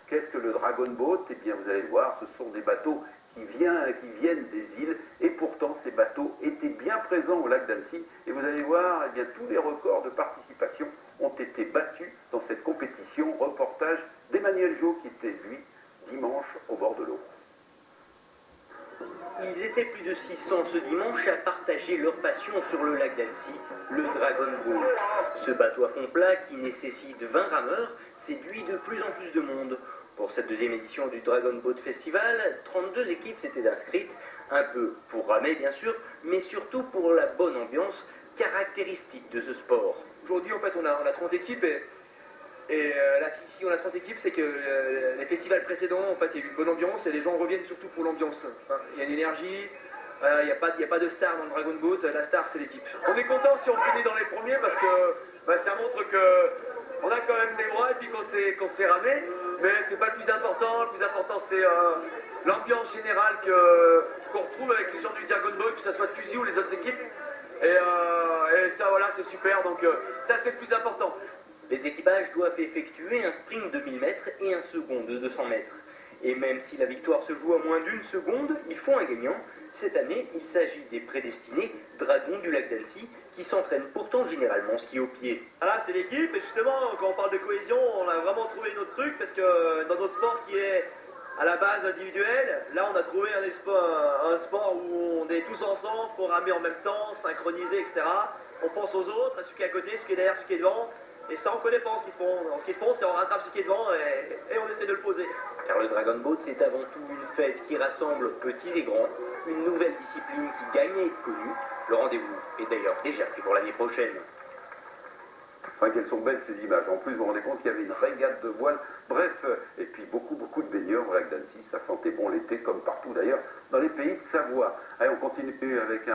Qu'est-ce que le Dragon Boat? Eh bien, vous allez le voir, ce sont des bateaux qui viennent des îles, et pourtant ces bateaux étaient bien présents au lac d'Annecy, et vous allez voir, eh bien, tous les records de participation ont été battus dans cette compétition. Reportage d'Emmanuel Jo qui était, lui, dimanche au bord de l'eau. Ils étaient plus de 600 ce dimanche à partager leur passion sur le lac d'Annecy, le Dragon Boat. Ce bateau à fond plat qui nécessite 20 rameurs séduit de plus en plus de monde. Pour cette deuxième édition du Dragon Boat Festival, 32 équipes s'étaient inscrites, un peu pour ramer bien sûr, mais surtout pour la bonne ambiance caractéristique de ce sport. Aujourd'hui en fait on a 30 équipes et là, si on a 30 équipes, c'est que les festivals précédents, en fait, il y a eu une bonne ambiance et les gens reviennent surtout pour l'ambiance. Hein, il y a une énergie, il n'y a pas de star dans le Dragon Boat, la star c'est l'équipe. On est content si on finit dans les premiers parce que ça montre qu'on a quand même des bras et puis qu'on s'est ramé, mais c'est pas le plus important c'est l'ambiance générale qu'on retrouve avec les gens du Dragon Boat, que ce soit Tuzi ou les autres équipes. Et ça voilà, c'est super, donc ça c'est le plus important. Les équipages doivent effectuer un sprint de 1000 mètres et un second de 200 mètres. Et même si la victoire se joue à moins d'une seconde, il faut un gagnant. Cette année, il s'agit des prédestinés dragons du lac d'Annecy qui s'entraînent pourtant généralement ski au pied. Voilà, c'est l'équipe et justement, quand on parle de cohésion, on a vraiment trouvé notre truc parce que dans notre sport qui est à la base individuelle, là on a trouvé un sport où on est tous ensemble, il faut ramer en même temps, synchroniser, etc. On pense aux autres, à celui qui est à côté, celui qui est derrière, celui qui est devant. Et ça, on connaît pas en ski de fond. En ski de fond, c'est on rattrape ce qui est devant et on essaie de le poser. Car le Dragon Boat, c'est avant tout une fête qui rassemble petits et grands, une nouvelle discipline qui gagne à être connue. Le rendez-vous est d'ailleurs déjà pris pour l'année prochaine. Enfin, qu'elles sont belles ces images. En plus, vous vous rendez compte qu'il y avait une régate de voile. Bref, et puis beaucoup de baigneurs au lac d'Annecy. Ça sentait bon l'été, comme partout d'ailleurs, dans les pays de Savoie. Allez, on continue avec un...